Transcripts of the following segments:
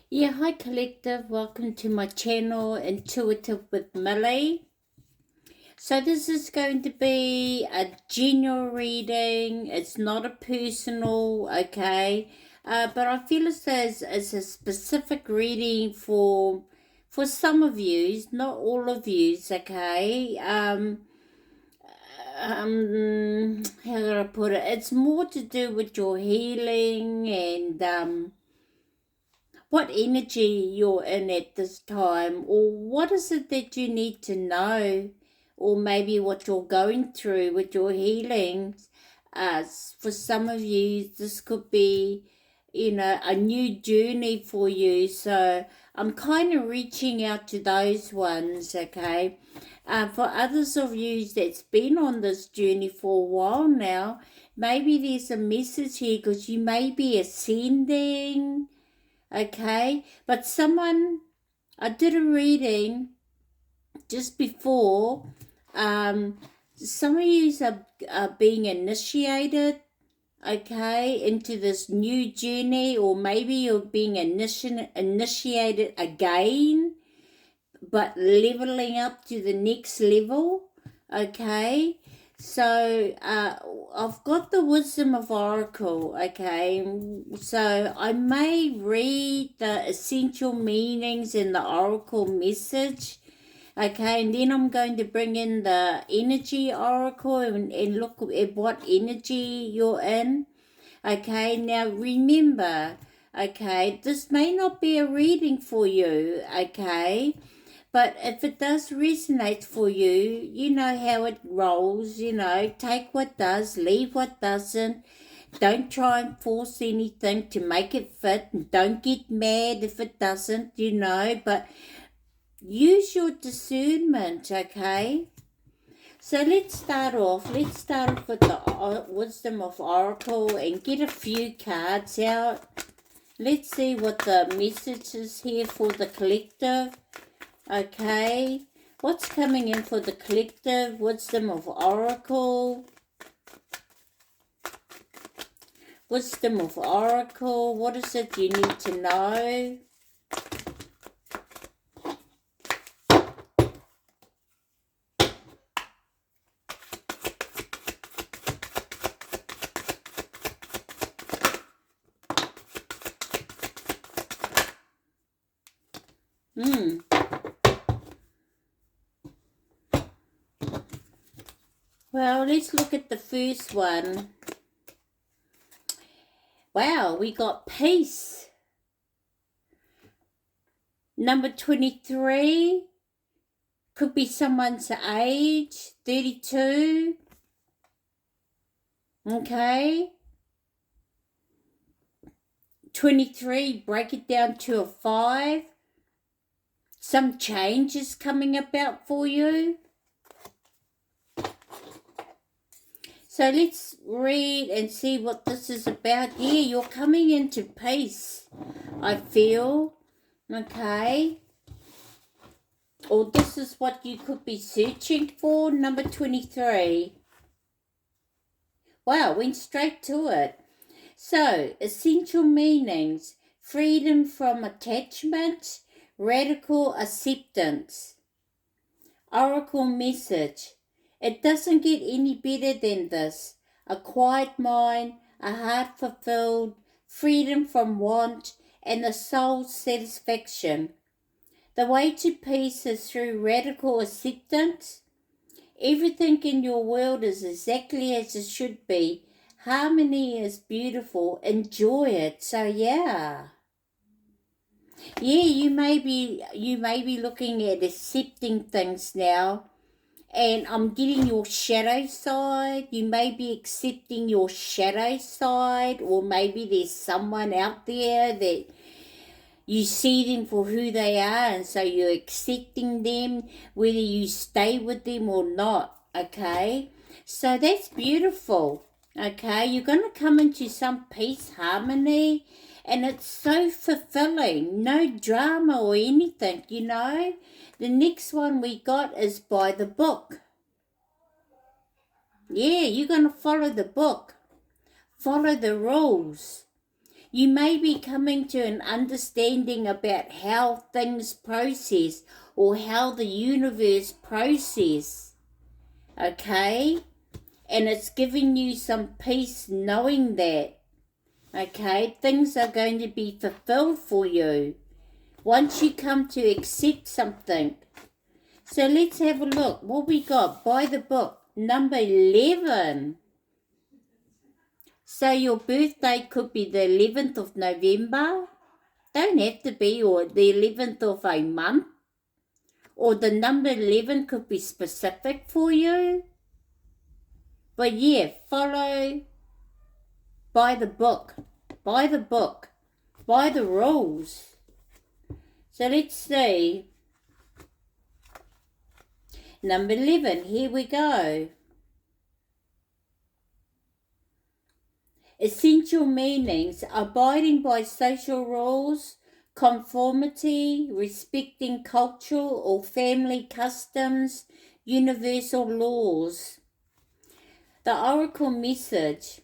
Yeah, hi collective. Welcome to my channel, Intuitive with Millie. So this is going to be a general reading. It's not a personal, okay? But I feel as though it's a specific reading for some of you, not all of you, okay? How do I put it? It's more to do with your healing and what energy you're in at this time, or what is it that you need to know, or maybe what you're going through with your healing. For some of you, this could be, a new journey for you. So I'm kind of reaching out to those ones, okay? For others of you that's been on this journey for a while now, maybe there's a message here because you may be ascending, okay? But I did a reading just before. Some of you are being initiated, okay, into this new journey, or maybe you're being initiated again, but leveling up to the next level, okay? So I've got the Wisdom of Oracle, okay? So I may read the essential meanings in the Oracle message, okay? And then I'm going to bring in the Energy Oracle and look at what energy you're in, okay? Now remember, okay, this may not be a reading for you, okay? But if it does resonate for you, you know how it rolls, take what does, leave what doesn't. Don't try and force anything to make it fit, and don't get mad if it doesn't, but use your discernment, okay? So let's start off. Let's start off with the Wisdom of Oracle and get a few cards out. Let's see what the message is here for the collective. Okay, what's coming in for the collective? Wisdom of Oracle. Wisdom of Oracle. What is it you need to know? Well, let's look at the first one. Wow, we got peace. Number 23. Could be someone's age. 32. Okay. 23. Break it down to a 5. Some change is coming about for you. So let's read and see what this is about. Yeah, you're coming into peace, I feel. Okay. Or this is what you could be searching for. Number 23. Wow, went straight to it. So, essential meanings. Freedom from attachment. Radical acceptance. Oracle message. It doesn't get any better than this. A quiet mind, a heart fulfilled, freedom from want, and the soul's satisfaction. The way to peace is through radical acceptance. Everything in your world is exactly as it should be. Harmony is beautiful. Enjoy it. So yeah. Yeah, you may be looking at accepting things now. And I'm getting your shadow side. You may be accepting your shadow side, or maybe there's someone out there that you see them for who they are, and so you're accepting them, whether you stay with them or not, okay? So that's beautiful, okay? You're going to come into some peace, harmony, and it's so fulfilling. No drama or anything, The next one we got is by the book. Yeah, you're going to follow the book. Follow the rules. You may be coming to an understanding about how things process or how the universe process, okay? And it's giving you some peace knowing that, okay? Things are going to be fulfilled for you once you come to accept something. So let's have a look. What we got? By the book, number 11. So your birthday could be the 11th of November. Don't have to be, or the 11th of a month. Or the number 11 could be specific for you. But yeah, follow by the book. By the book. By the rules. So let's see. Number 11, here we go. Essential meanings: abiding by social rules, conformity, respecting cultural or family customs, universal laws. The Oracle message: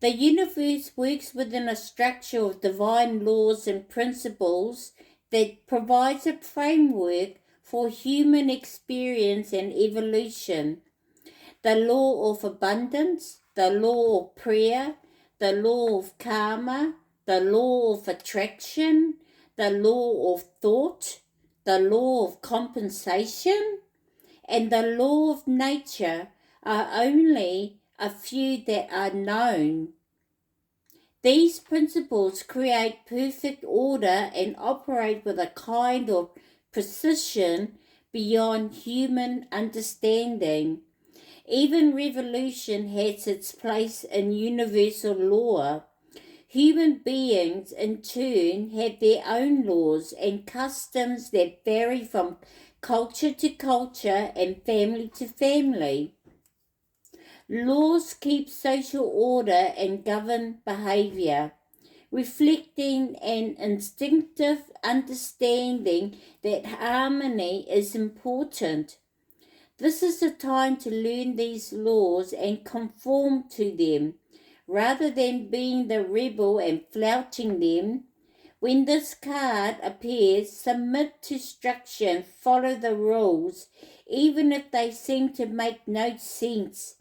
the universe works within a structure of divine laws and principles that provides a framework for human experience and evolution. The law of abundance, the law of prayer, the law of karma, the law of attraction, the law of thought, the law of compensation, and the law of nature are only a few that are known. These principles create perfect order and operate with a kind of precision beyond human understanding. Even revolution has its place in universal law. Human beings, in turn, have their own laws and customs that vary from culture to culture and family to family. Laws keep social order and govern behavior, reflecting an instinctive understanding that harmony is important. This is the time to learn these laws and conform to them, rather than being the rebel and flouting them. When this card appears, submit to structure and follow the rules, even if they seem to make no sense.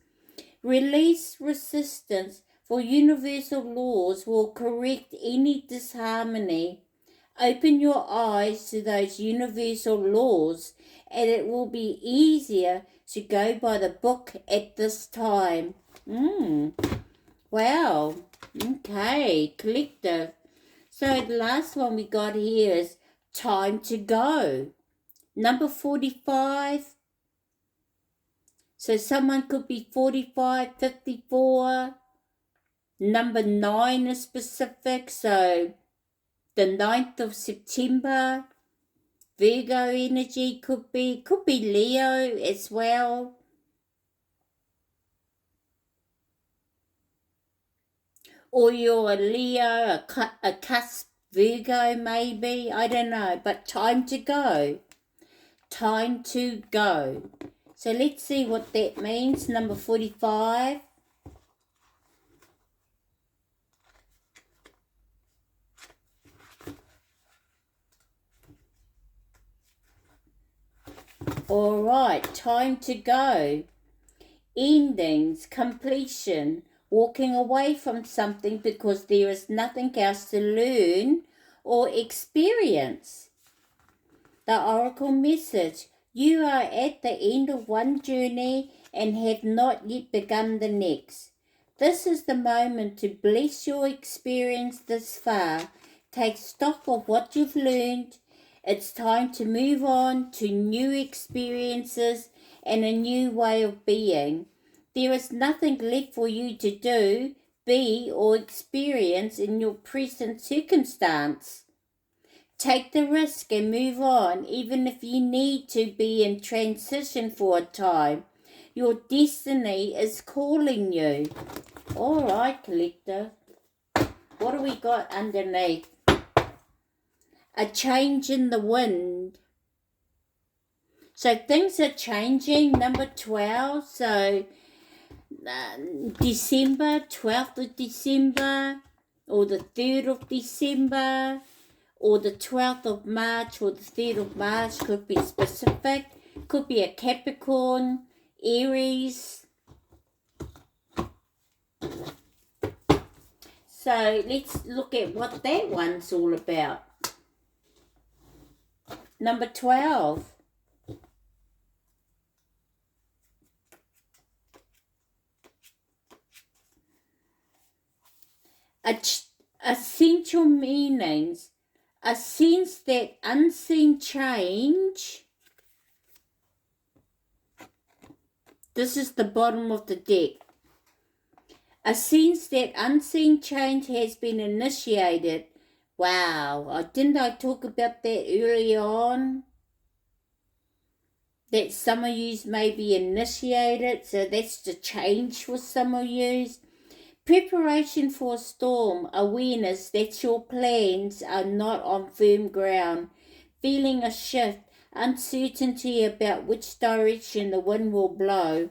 Release resistance, for universal laws will correct any disharmony. Open your eyes to those universal laws, and it will be easier to go by the book at this time. Wow. Okay, collective. So the last one we got here is time to go. Number 45. So someone could be 45, 54. Number 9 is specific, so the 9th of September. Virgo energy could be Leo as well. Or you're a Leo, a cusp Virgo maybe, I don't know, but time to go. Time to go. So let's see what that means. Number 45. All right, time to go. Endings, completion, walking away from something because there is nothing else to learn or experience. The Oracle message: you are at the end of one journey and have not yet begun the next. This is the moment to bless your experience this far. Take stock of what you've learned. It's time to move on to new experiences and a new way of being. There is nothing left for you to do, be, or experience in your present circumstance. Take the risk and move on, even if you need to be in transition for a time. Your destiny is calling you. All right, collective. What do we got underneath? A change in the wind. So things are changing. Number 12. So December, 12th of December. or the 3rd of December, or the 12th of March, or the 3rd of March. Could be specific. Could be a Capricorn, Aries. So let's look at what that one's all about. Number 12. Essential meanings. A sense that unseen change. This is the bottom of the deck. A sense that unseen change has been initiated. Wow, didn't I talk about that early on? That some of yous may be initiated, so that's the change for some of yous. Preparation for a storm, awareness that your plans are not on firm ground, feeling a shift, uncertainty about which direction the wind will blow.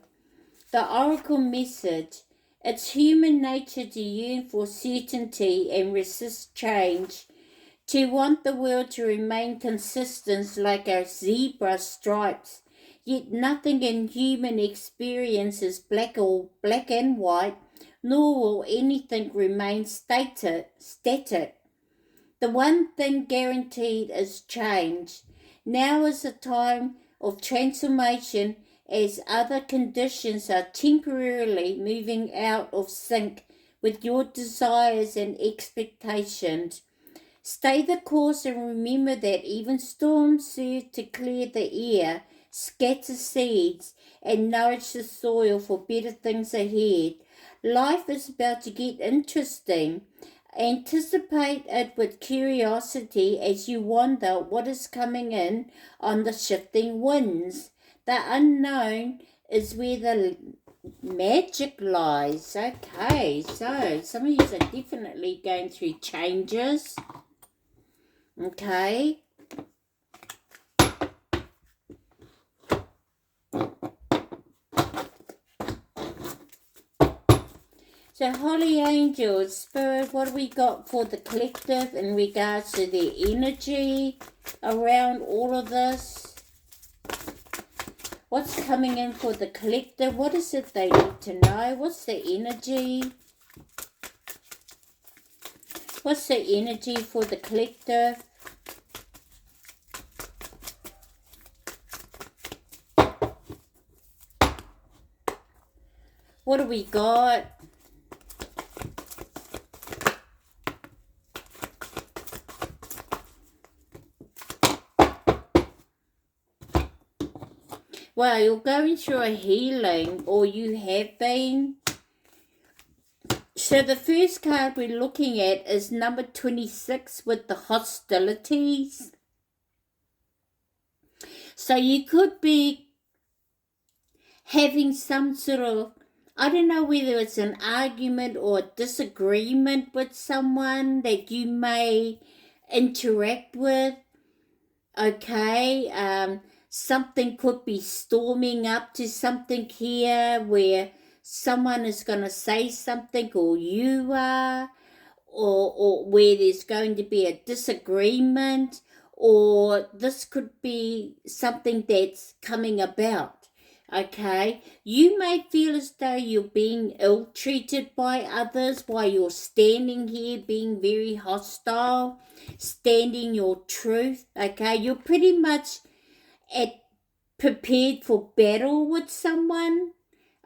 The oracle message, it's human nature to yearn for certainty and resist change, to want the world to remain consistent like our zebra stripes, yet nothing in human experience is black and white, nor will anything remain static. The one thing guaranteed is change. Now is a time of transformation as other conditions are temporarily moving out of sync with your desires and expectations. Stay the course and remember that even storms serve to clear the air, scatter seeds, and nourish the soil for better things ahead. Life is about to get interesting. Anticipate it with curiosity as you wonder what is coming in on the shifting winds. The unknown is where the magic lies. Okay, so some of you are definitely going through changes. Okay. So Holy Angels, Spirit, what do we got for the collective in regards to their energy around all of this? What's coming in for the collective? What is it they need to know? What's the energy? What's the energy for the collective? What do we got? Well, you're going through a healing, or you have been. So the first card we're looking at is number 26 with the hostilities. So you could be having some sort of, I don't know whether it's an argument or a disagreement with someone that you may interact with. Okay, something could be storming up to something here where someone is going to say something, or you are, or where there's going to be a disagreement, or this could be something that's coming about. Okay, you may feel as though you're being ill-treated by others while you're standing here being very hostile, standing your truth. Okay, you're pretty much prepared for battle with someone.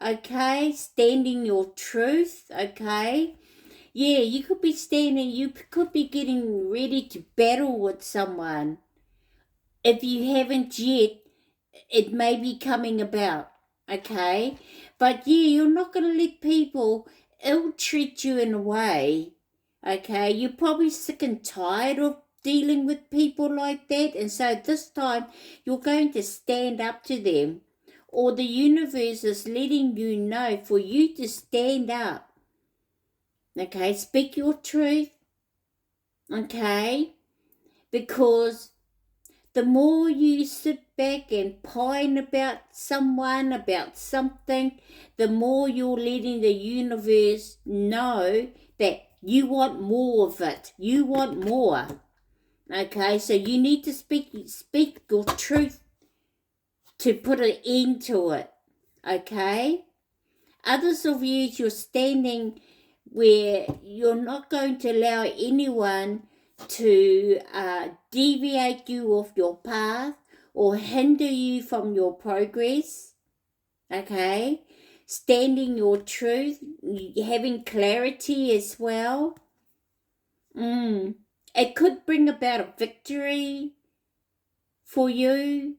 Okay, standing your truth. Okay, yeah, you could be getting ready to battle with someone. If you haven't yet, it may be coming about. Okay, but yeah, you're not going to let people ill-treat you in a way. Okay, you're probably sick and tired of dealing with people like that, and so this time you're going to stand up to them, or the universe is letting you know for you to stand up. Okay, speak your truth. Okay, because the more you sit back and pine about someone, about something, the more you're letting the universe know that You want more of it. You want more. Okay, so you need to speak your truth to put an end to it. Okay? Others of you, you're standing where you're not going to allow anyone to deviate you off your path or hinder you from your progress. Okay? Standing your truth, having clarity as well. It could bring about a victory for you.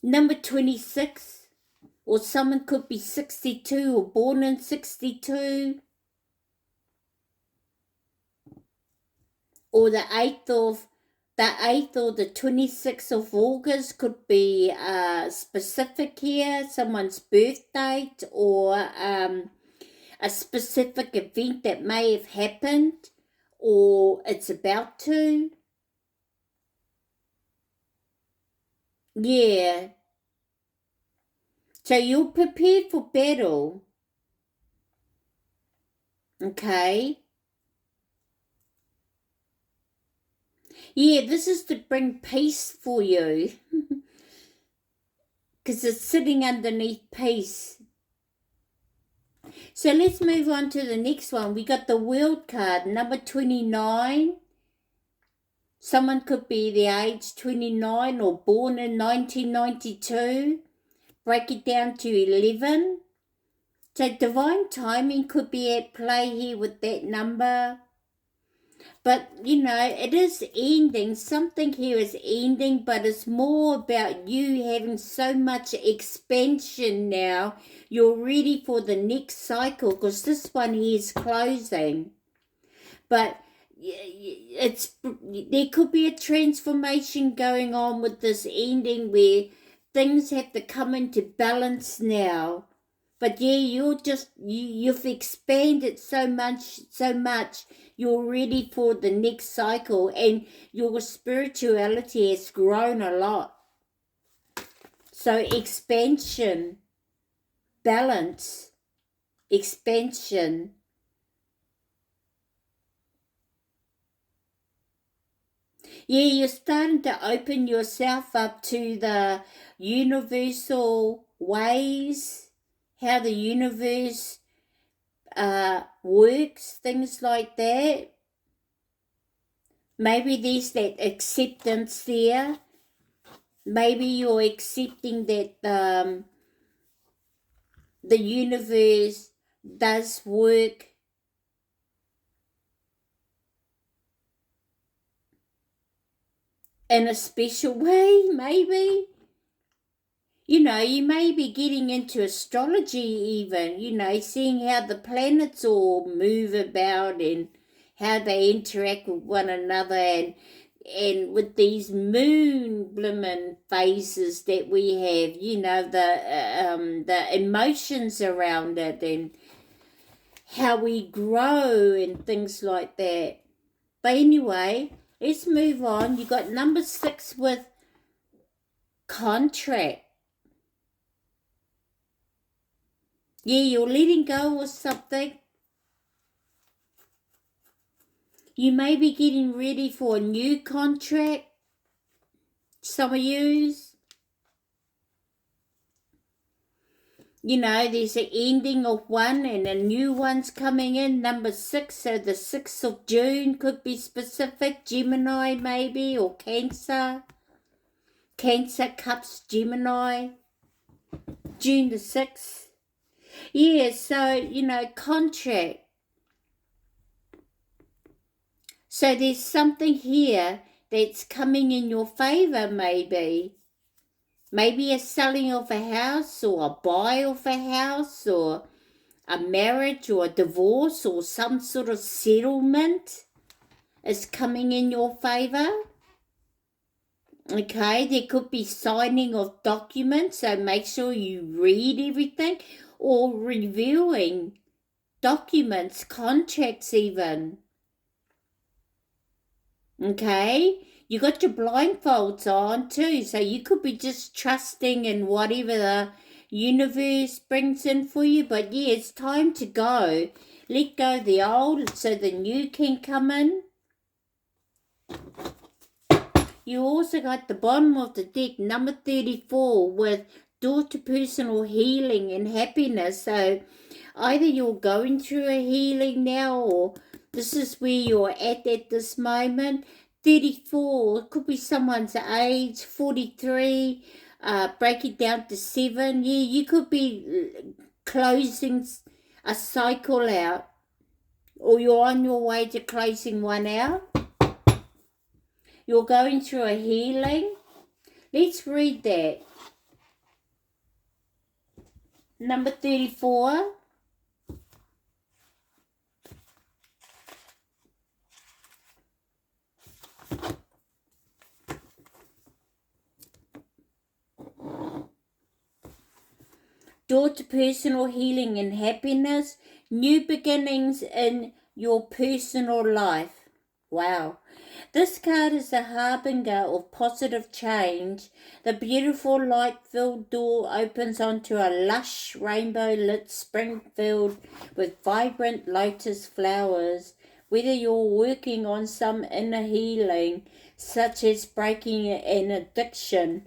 Number 26. Or someone could be 62 or born in 62. Or the 8th or the 26th of August could be specific here, someone's birth date, or a specific event that may have happened or it's about to. Yeah. So you're prepared for battle. Okay. Yeah, this is to bring peace for you. Because it's sitting underneath peace. So let's move on to the next one. We got the World card, number 29. Someone could be the age 29 or born in 1992. Break it down to 11. So divine timing could be at play here with that number. But, it is ending. Something here is ending, but it's more about you having so much expansion now. You're ready for the next cycle because this one here is closing. But there could be a transformation going on with this ending where things have to come into balance now. But yeah, you've expanded so much, you're ready for the next cycle, and your spirituality has grown a lot. So expansion, balance, expansion. Yeah, you're starting to open yourself up to the universal ways, how the universe works, things like that. Maybe there's that acceptance there. Maybe you're accepting that the universe does work in a special way, maybe. You may be getting into astrology even, seeing how the planets all move about and how they interact with one another and with these moon blooming phases that we have, the emotions around it and how we grow and things like that. But anyway, let's move on. You got number 6 with contract. Yeah, you're letting go of something. You may be getting ready for a new contract. Some of yous. There's an ending of one and a new one's coming in. Number 6, so the 6th of June could be specific. Gemini maybe, or Cancer. Cancer, Cups, Gemini. June the 6th. Yeah, so, contract. So there's something here that's coming in your favor, maybe. Maybe a selling of a house or a buy of a house or a marriage or a divorce or some sort of settlement is coming in your favor. Okay, there could be signing of documents, so make sure you read everything, or reviewing documents, contracts even. Okay, you got your blindfolds on too, so you could be just trusting in whatever the universe brings in for you. But yeah, it's time to go. let go the old so the new can come in. You also got the bottom of the deck, number 34, with door to personal healing and happiness. So either you're going through a healing now, or this is where you're at this moment. 34 could be someone's age. 43, break it down to 7. Yeah, you could be closing a cycle out, or you're on your way to closing one out. You're going through a healing. Let's read that. Number 34. Door to personal healing and happiness. New beginnings in your personal life. Wow. This card is a harbinger of positive change. The beautiful light-filled door opens onto a lush rainbow-lit spring filled with vibrant lotus flowers. Whether you're working on some inner healing, such as breaking an addiction,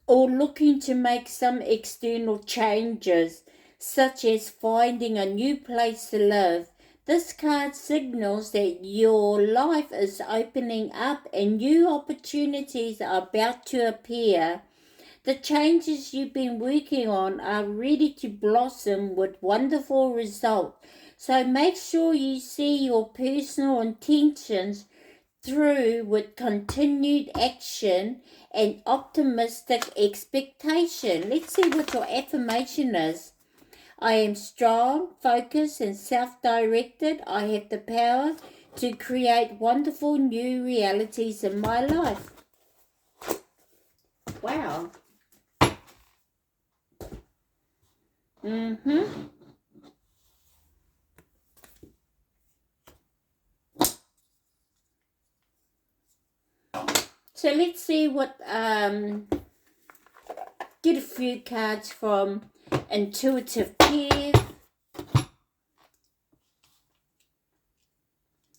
or looking to make some external changes, such as finding a new place to live, this card signals that your life is opening up and new opportunities are about to appear. The changes you've been working on are ready to blossom with wonderful results. So make sure you see your personal intentions through with continued action and optimistic expectation. Let's see what your affirmation is. I am strong, focused, and self-directed. I have the power to create wonderful new realities in my life. Wow. So let's see what, get a few cards from Intuitive Kev.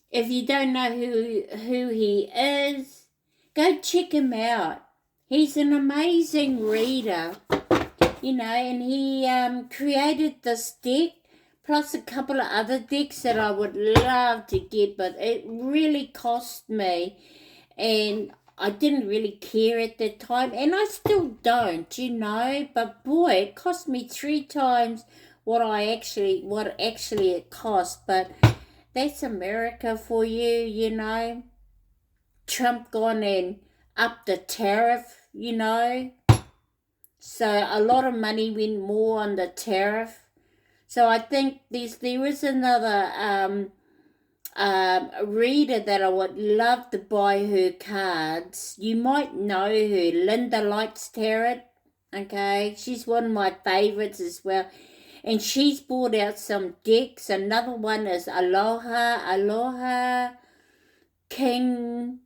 If you don't know who he is, go check him out. He's an amazing reader, and he created this deck, plus a couple of other decks that I would love to get, but it really cost me, and I didn't really care at the time, and I still don't, but boy, it cost me 3 times what actually it cost. But that's America for you, Trump gone and upped the tariff, so a lot of money went more on the tariff. So I think there is another reader that I would love to buy her cards. You might know her, Linda Likes Tarot. Okay, she's one of my favorites as well. And she's brought out some decks. Another one is Aloha King.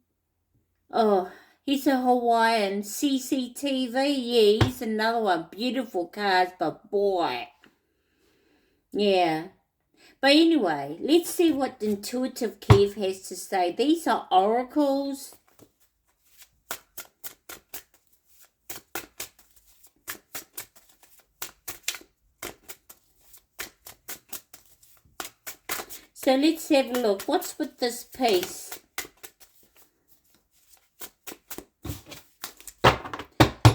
Oh, he's a Hawaiian. CCTV. Yeah, he's another one. Beautiful cards, but boy. Yeah. But anyway, let's see what Intuitive Kev has to say. These are oracles. So let's have a look. What's with this piece?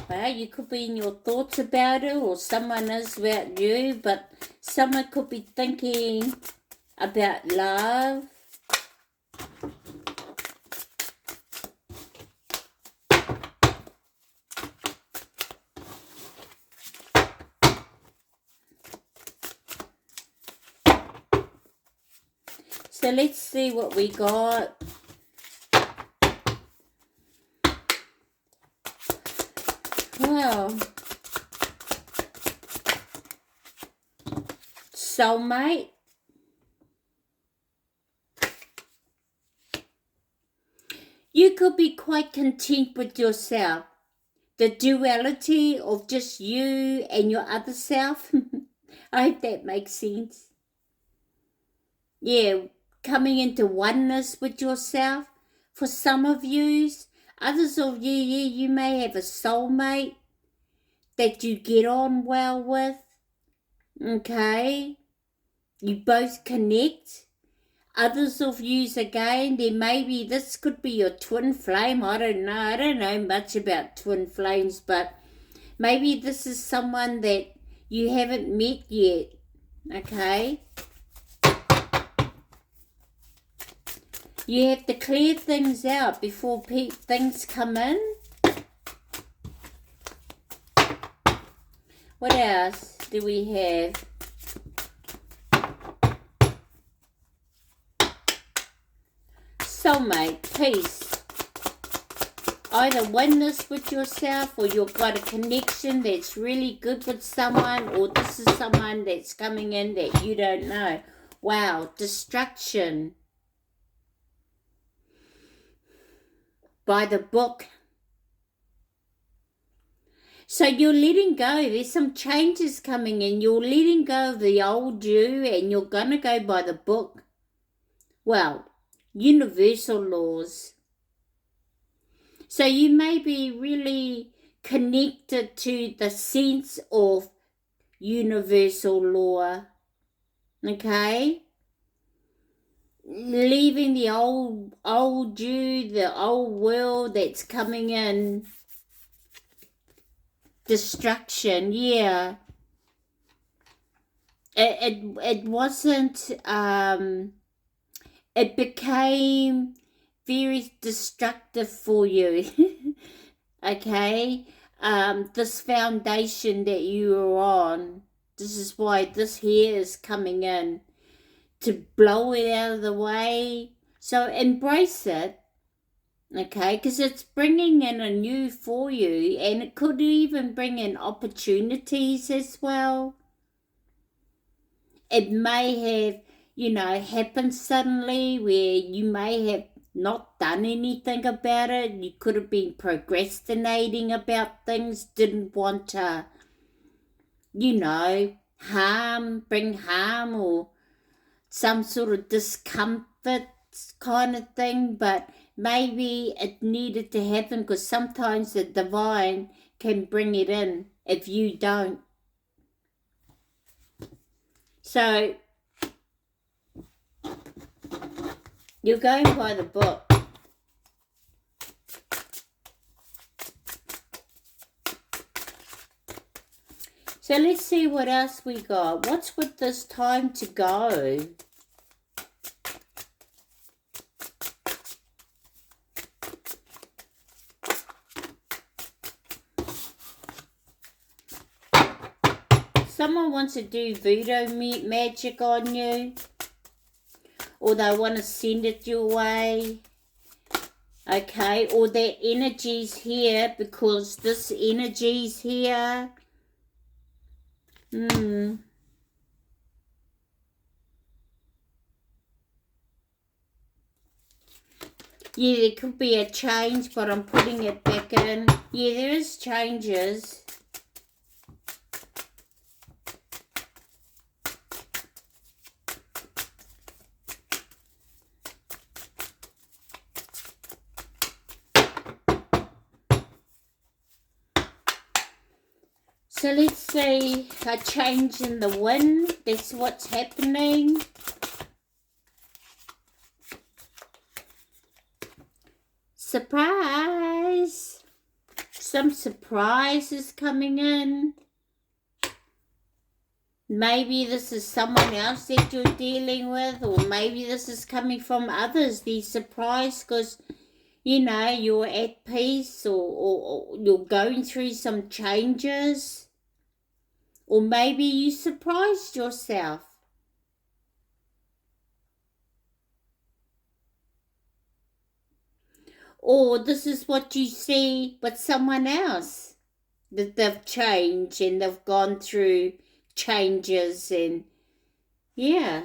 Well, you could be in your thoughts about it, or someone is about you, but someone could be thinking about love. So let's see what we got. Well, soulmate. You could be quite content with yourself. The duality of just you and your other self. I hope that makes sense. Yeah, coming into oneness with yourself. For some of yous, others of you, yeah, you may have a soulmate that you get on well with. Okay, you both connect. Others of yous again, there maybe this could be your twin flame. I don't know. I don't know much about twin flames, but maybe this is someone that you haven't met yet. Okay. You have to clear things out before things come in. What else do we have? Soulmate, peace. Either oneness with yourself, or you've got a connection that's really good with someone, or this is someone that's coming in that you don't know. Wow, destruction. By the book. So you're letting go. There's some changes coming in. You're letting go of the old you, and you're going to go by the book. Well, universal laws. So you may be really connected to the sense of universal law. Okay? Leaving the old you, the old world that's coming in. Destruction, yeah. It wasn't, it became very destructive for you. Okay? This foundation that you are on, this is why this here is coming in, to blow it out of the way. So embrace it. Okay, because it's bringing in a new for you, and it could even bring in opportunities as well. It may have, happened suddenly where you may have not done anything about it. You could have been procrastinating about things, didn't want to, bring harm or some sort of discomfort kind of thing, but maybe it needed to happen because sometimes the divine can bring it in if you don't. So you're going by the book. So let's see what else we got. What's with this time to go? Someone wants to do voodoo magic on you, or they want to send it your way. Okay, or their energy's here because this energy's here. Yeah, there could be a change, but I'm putting it back in. Yeah, there is changes. So let's see, a change in the wind. That's what's happening. Surprise! Some surprise is coming in. Maybe this is someone else that you're dealing with, or maybe this is coming from others. These surprise because, you're at peace, or you're going through some changes. Or maybe you surprised yourself. Or this is what you see with someone else. That they've changed and they've gone through changes and yeah.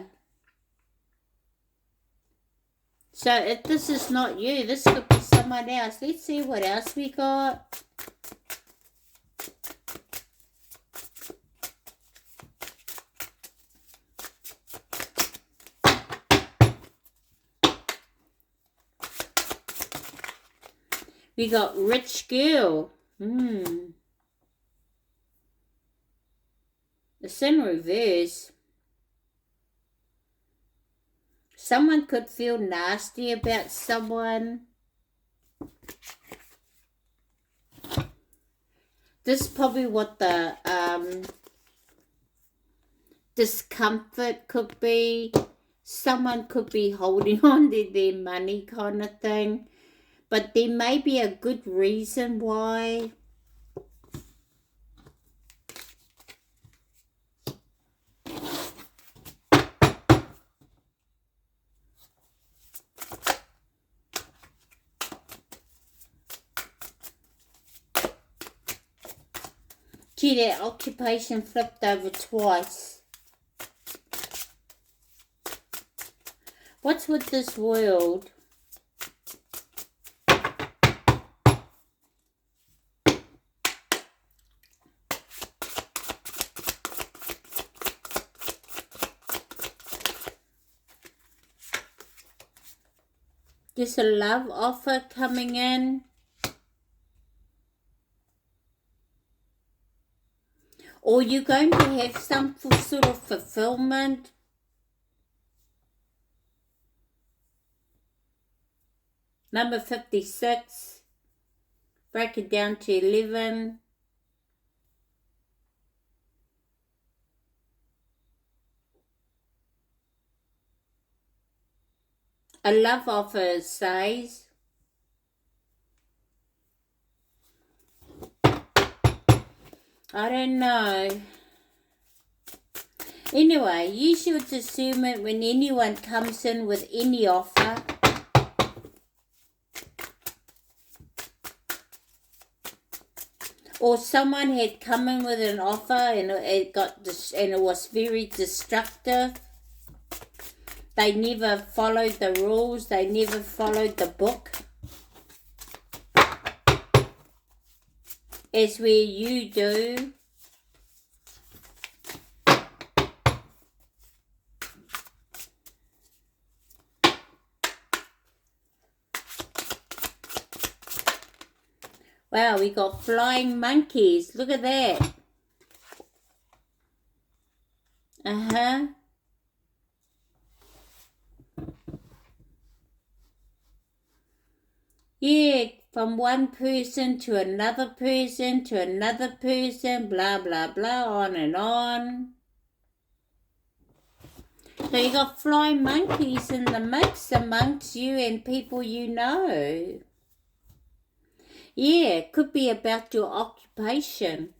So if this is not you, this could be someone else. Let's see what else we got. We got rich girl. It's in reverse. Someone could feel nasty about someone. This is probably what the discomfort could be. Someone could be holding on to their money kind of thing. But there may be a good reason why. Gee, that occupation flipped over twice. What's with this world? There's a love offer coming in. Or you're going to have some sort of fulfillment. Number 56. Break it down to 11. A love offer says, I don't know. Anyway, use your discernment when anyone comes in with any offer. Or someone had come in with an offer and it was very destructive. They never followed the rules. They never followed the book. As where you do. Wow, we got flying monkeys. Look at that. Uh-huh. Yeah, from one person to another person to another person, blah, blah, blah, on and on. So you got flying monkeys in the mix amongst you and people you know. Yeah, it could be about your occupation.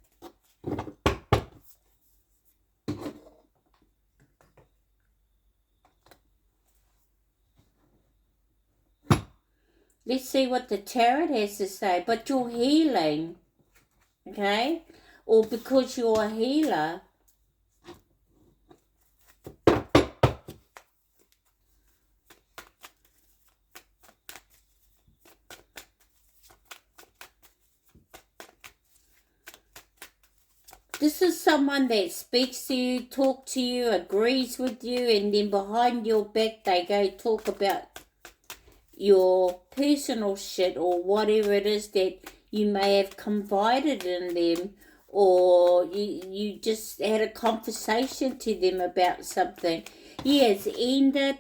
Let's see what the tarot has to say. But you're healing, okay? Or because you're a healer. This is someone that speaks to you, talks to you, agrees with you, and then behind your back they go talk about your personal shit or whatever it is that you may have confided in them, or you just had a conversation to them about something. Yeah, it's ended.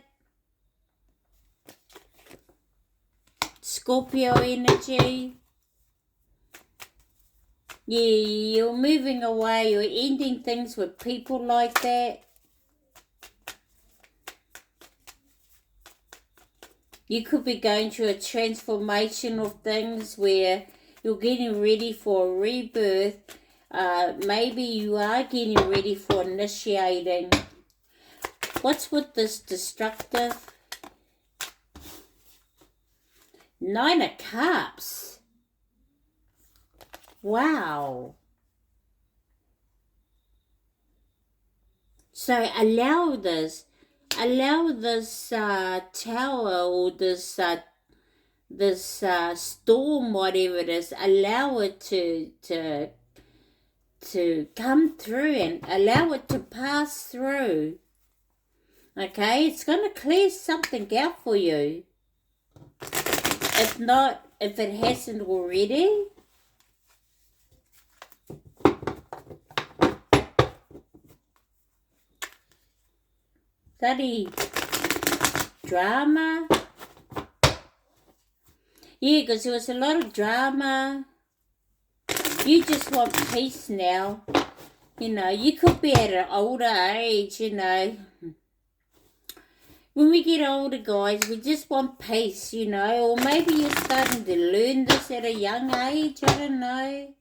Scorpio energy. Yeah, you're moving away, you're ending things with people like that. You could be going through a transformation of things where you're getting ready for a rebirth. Maybe you are getting ready for initiating. What's with this destructive? 9 of Cups. Wow. So allow this tower or this storm, whatever it is, allow it to come through and allow it to pass through. Okay, it's going to clear something out for you. if it hasn't already. Bloody drama. Yeah, because there was a lot of drama. You just want peace now. You know, you could be at an older age, you know. When we get older, guys, we just want peace, you know. Or maybe you're starting to learn this at a young age. I don't know.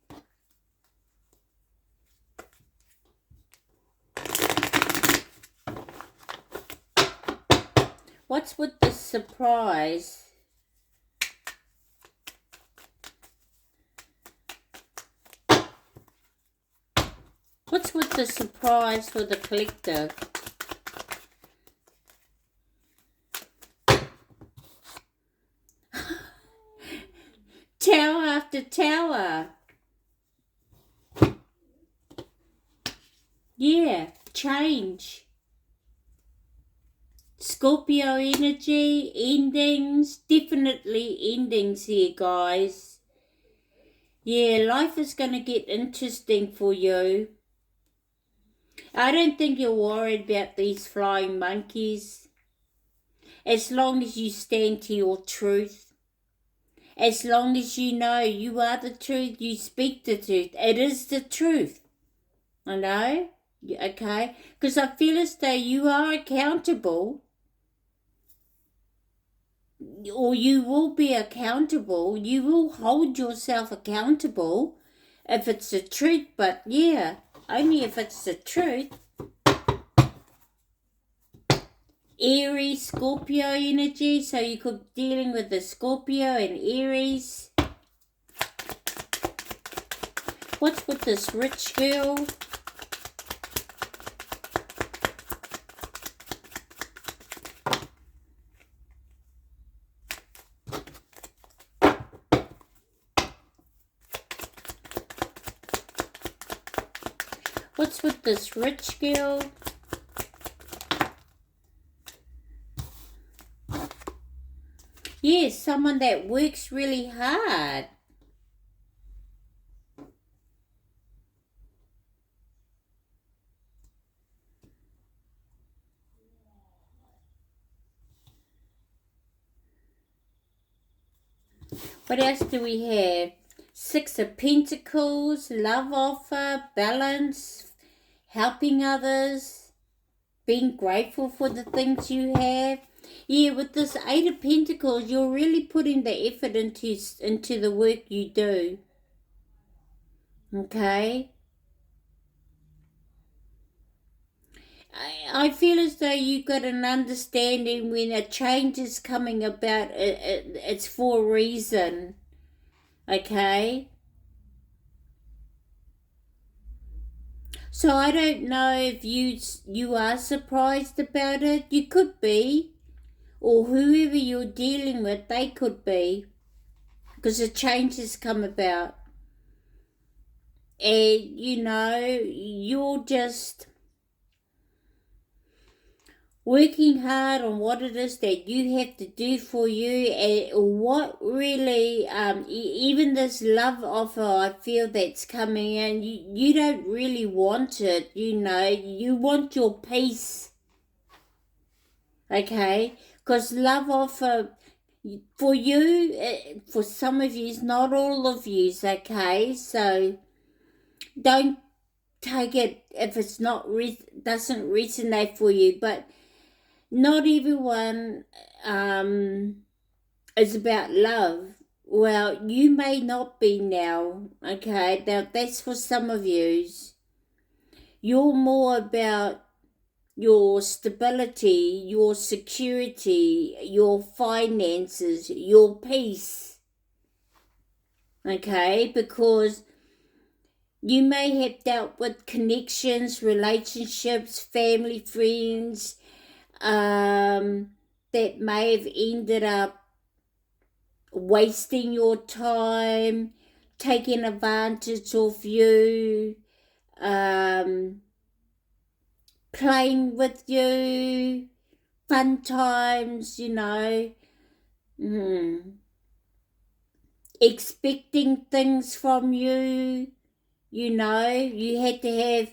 What's with the surprise? What's with the surprise for the collective? Tower after tower. Yeah, change. Scorpio energy, endings, definitely endings here, guys. Yeah, life is going to get interesting for you. I don't think you're worried about these flying monkeys. As long as you stand to your truth. As long as you know you are the truth, you speak the truth. It is the truth. I know? Okay? Because I feel as though you are accountable. Or you will be accountable. You will hold yourself accountable if it's the truth. But yeah, only if it's the truth. Aries, Scorpio energy. So you could be dealing with the Scorpio and Aries. What's with this rich girl? What's with this rich girl? Yes, someone that works really hard. What else do we have? Six of Pentacles, love offer, balance, helping others, being grateful for the things you have. Yeah, with this Eight of Pentacles, you're really putting the effort into the work you do. Okay? I feel as though you've got an understanding when a change is coming about, it's for a reason. Okay? So I don't know if you are surprised about it. You could be. Or whoever you're dealing with, they could be. Because a change has come about. And, you know, you're just working hard on what it is that you have to do for you, and what really, even this love offer, I feel that's coming in, you don't really want it, you know, you want your peace, okay, because love offer, for you, for some of you, not all of you, okay, so don't take it if it's not, doesn't resonate for you, but not everyone is about love. Well, you may not be now, okay? Now, that's for some of yous. You're more about your stability, your security, your finances, your peace, okay? Because you may have dealt with connections, relationships, family, friends, that may have ended up wasting your time, taking advantage of you, playing with you, fun times, you know. expecting things from you. You know, you had to have,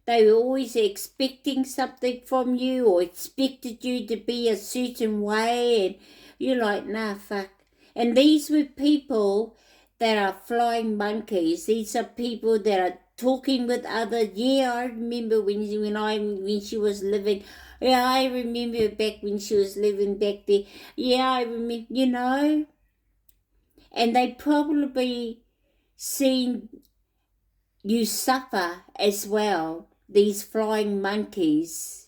they were always expecting something from you or expected you to be a certain way, and you're like, nah, fuck. And these were people that are flying monkeys. These are people that are talking with others. Yeah, I remember when she was living. Yeah, I remember back when she was living back there. Yeah, I remember, you know. And they probably seen you suffer as well, these flying monkeys.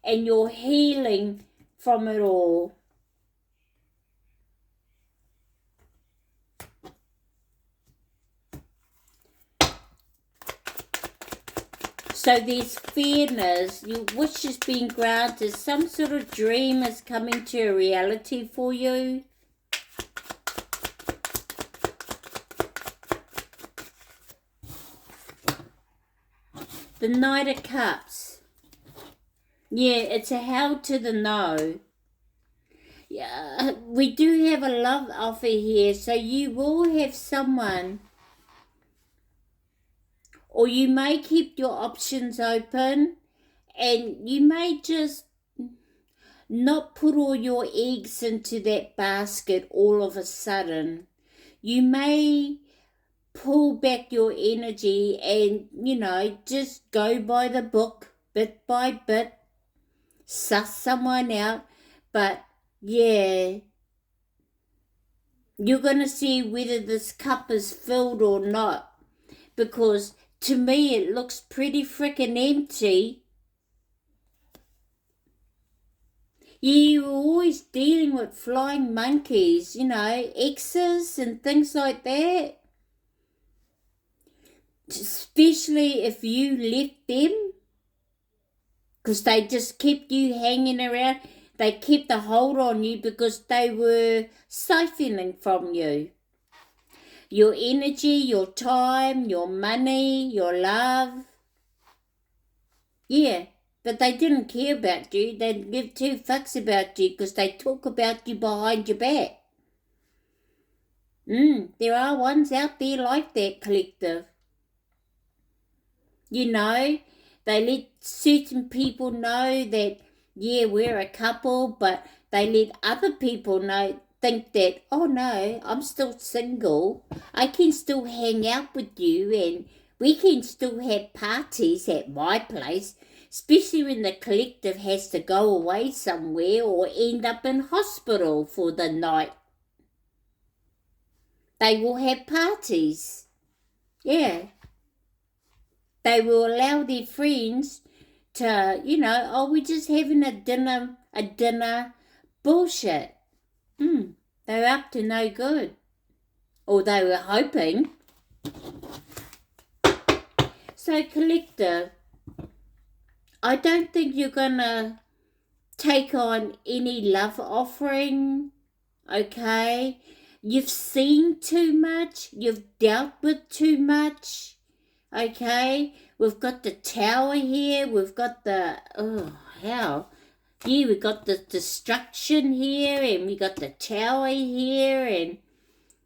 And you're healing from it all. So there's fairness, your wish is being granted, some sort of dream is coming to a reality for you. The Knight of Cups. Yeah, it's a hell to the no. Yeah, we do have a love offer here, so you will have someone, or you may keep your options open, and you may just not put all your eggs into that basket all of a sudden. You may pull back your energy and, you know, just go by the book, bit by bit, suss someone out. But yeah, you're going to see whether this cup is filled or not, because to me it looks pretty frickin' empty. You were always dealing with flying monkeys, you know, exes and things like that. Especially if you left them, because they just kept you hanging around. They kept a hold on you because they were siphoning from you. Your energy, your time, your money, your love. Yeah, but they didn't care about you. They didn't give two fucks about you because they talk about you behind your back. There are ones out there like that, collective. You know, they let certain people know that, yeah, we're a couple, but they let other people think that, oh no, I'm still single. I can still hang out with you and we can still have parties at my place, especially when the collective has to go away somewhere or end up in hospital for the night. They will have parties. Yeah. They will allow their friends to, you know, oh, we're just having a dinner. Bullshit. They're up to no good. Or they were hoping. So, collective, I don't think you're going to take on any love offering, okay? You've seen too much. You've dealt with too much, okay? We've got the Tower here. We've got the, yeah, we got the destruction here, and we got the Tower here, and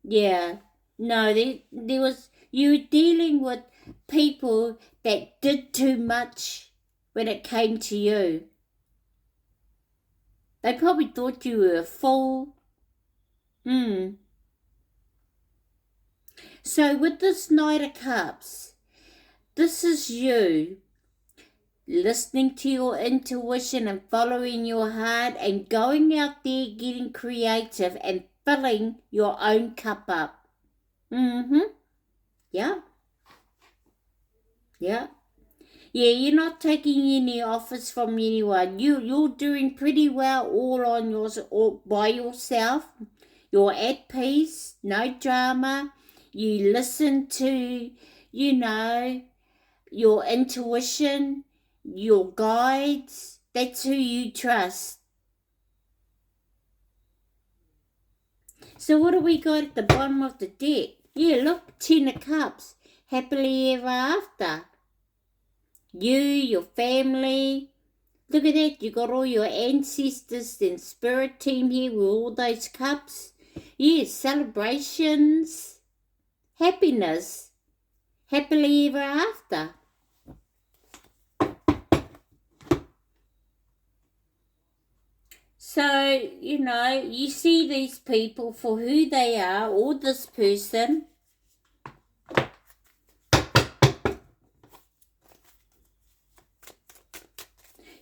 yeah, no, there was, you were dealing with people that did too much when it came to you. They probably thought you were a fool. So with this Knight of Cups, this is you listening to your intuition and following your heart and going out there getting creative and filling your own cup up. Yeah. Yeah. Yeah, you're not taking any offers from anyone. You're doing pretty well all by yourself. You're at peace, no drama. You listen to, you know, your intuition, your guides. That's who you trust. So what do we got at the bottom of the deck? Yeah, look, 10 of Cups. Happily ever after. You, your family, Look at that. You got all your ancestors and spirit team here with all those cups. Yes, celebrations, happiness, happily ever after. So, you see these people for who they are, or this person.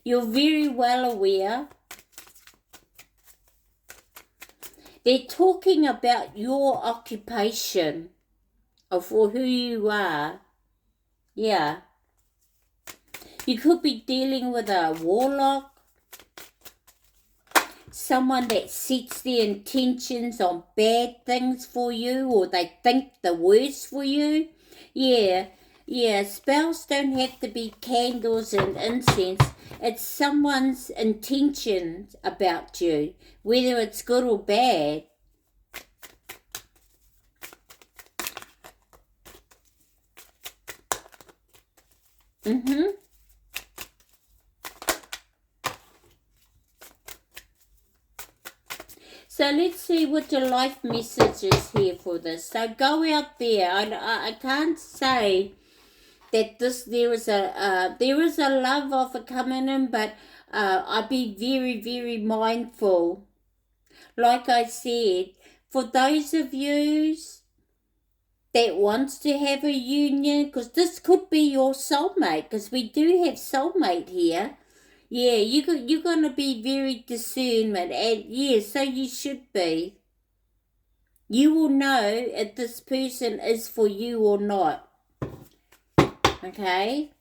You're very well aware. They're talking about your occupation or for who you are. Yeah. You could be dealing with a warlock, someone that sets their intentions on bad things for you, or they think the worst for you. Yeah, spells don't have to be candles and incense. It's someone's intentions about you, whether it's good or bad. So let's see what your life message is here for this. So go out there. I can't say that there is a love offer coming in, but I'd be very, very mindful. Like I said, for those of you that wants to have a union, because this could be your soulmate, because we do have soulmate here. Yeah, you're going to be very discernment, and yeah, so you should be. You will know if this person is for you or not. Okay?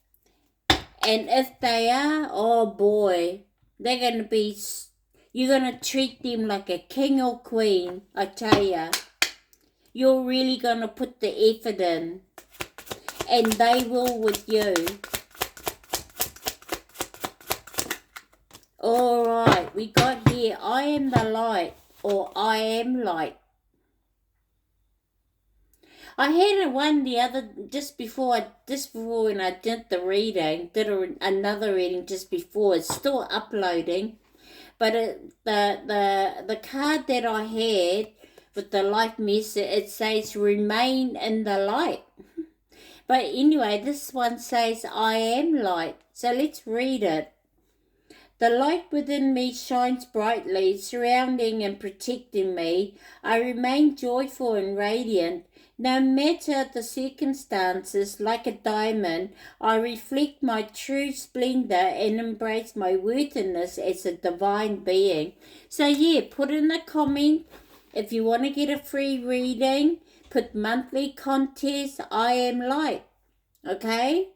And if they are, oh boy, they're going to be, you're going to treat them like a king or queen, I tell ya. You're really going to put the effort in. And they will with you. Alright, we got here, I am the light, or I am light. I had one just before when I did the reading, another reading just before. It's still uploading, but the card that I had with the life message, it says remain in the light. But anyway, this one says I am light. So let's read it. The light within me shines brightly, surrounding and protecting me. I remain joyful and radiant. No matter the circumstances, like a diamond, I reflect my true splendor and embrace my worthiness as a divine being. So yeah, put in a comment if you want to get a free reading. Put monthly contest, I am light. Okay?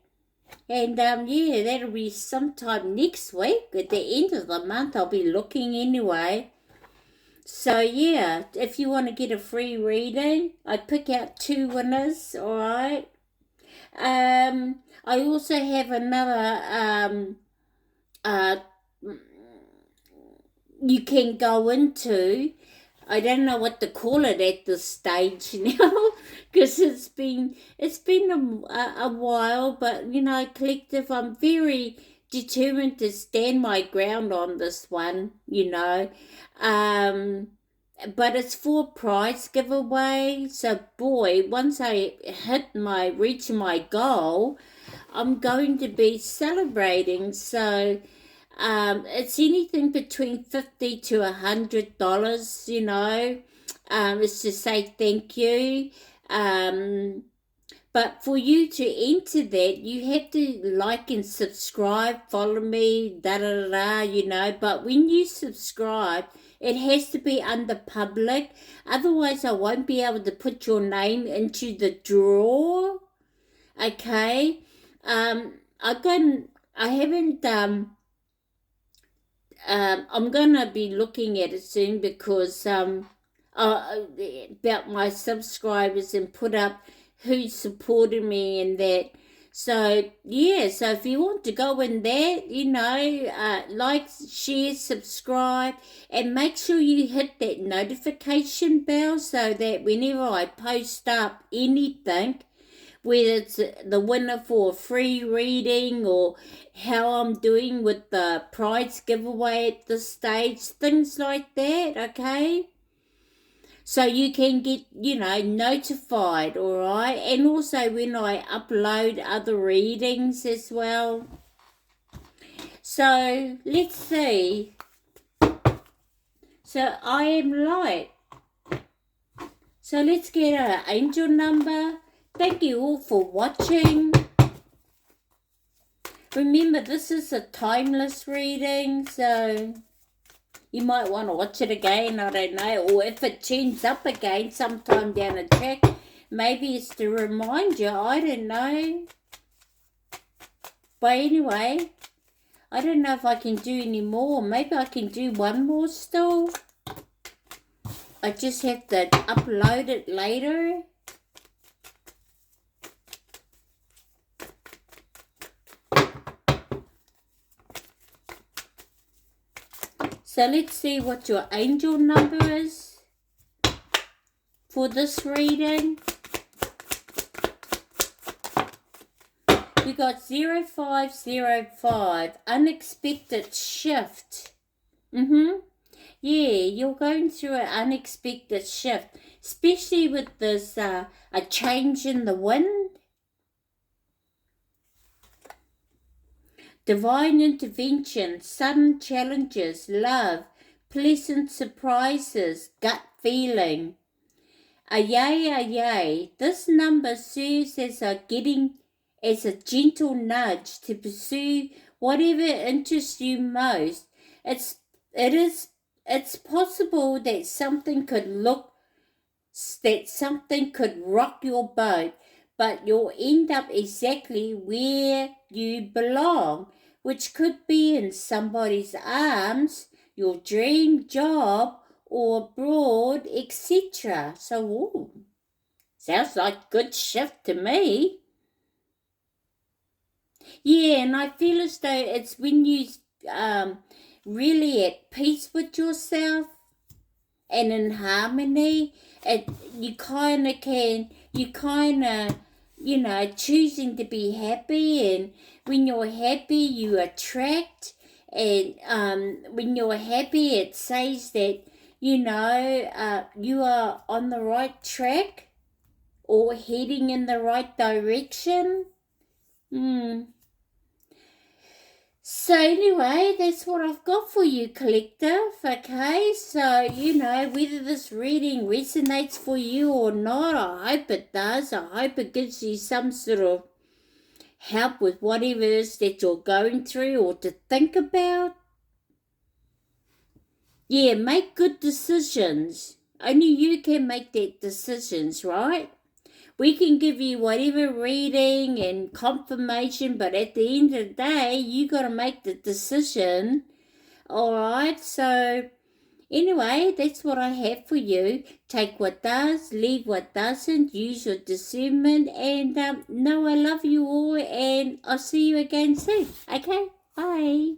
And yeah, that'll be sometime next week. At the end of the month, I'll be looking anyway. So yeah, if you want to get a free reading, I pick out 2 winners, alright? I also have another, you can go into, I don't know what to call it at this stage now, because it's been a while, but collective, I'm very determined to stand my ground on this one, but it's for prize giveaway. So boy, once I reach my goal, I'm going to be celebrating. So it's anything between $50 to $100, it's to say thank you. But for you to enter that, you have to like and subscribe, follow me, but when you subscribe, it has to be under public. Otherwise, I won't be able to put your name into the draw. Okay? I'm gonna be looking at it soon, because about my subscribers and put up who's supported me and that. So yeah, so if you want to go in there, like, share, subscribe, and make sure you hit that notification bell so that whenever I post up anything, whether it's the winner for a free reading or how I'm doing with the prize giveaway at this stage, things like that, okay? So you can get, notified, all right? And also when I upload other readings as well. So let's see. So I am light. So let's get an angel number. Thank you all for watching. Remember, this is a timeless reading, so you might want to watch it again, I don't know. Or if it turns up again sometime down the track, maybe it's to remind you, I don't know. But anyway, I don't know if I can do any more. Maybe I can do one more still. I just have to upload it later. So let's see what your angel number is for this reading. You got 0505, unexpected shift. Yeah, you're going through an unexpected shift, especially with this a change in the wind. Divine intervention, sudden challenges, love, pleasant surprises, gut feeling. Ayay. This number serves as a gentle nudge to pursue whatever interests you most. It's possible that something could rock your boat, but you'll end up exactly where you belong, which could be in somebody's arms, your dream job, or abroad, etc. So, sounds like a good shift to me. Yeah, and I feel as though it's when you really at peace with yourself and in harmony, you kind of choosing to be happy, and when you're happy you attract, and when you're happy it says that you are on the right track or heading in the right direction. So anyway, that's what I've got for you, collective, okay? So, whether this reading resonates for you or not, I hope it does. I hope it gives you some sort of help with whatever it is that you're going through or to think about. Yeah, make good decisions. Only you can make that decisions, right? We can give you whatever reading and confirmation, but at the end of the day, you got to make the decision. All right, so anyway, that's what I have for you. Take what does, leave what doesn't, use your discernment, and know I love you all, and I'll see you again soon. Okay, bye.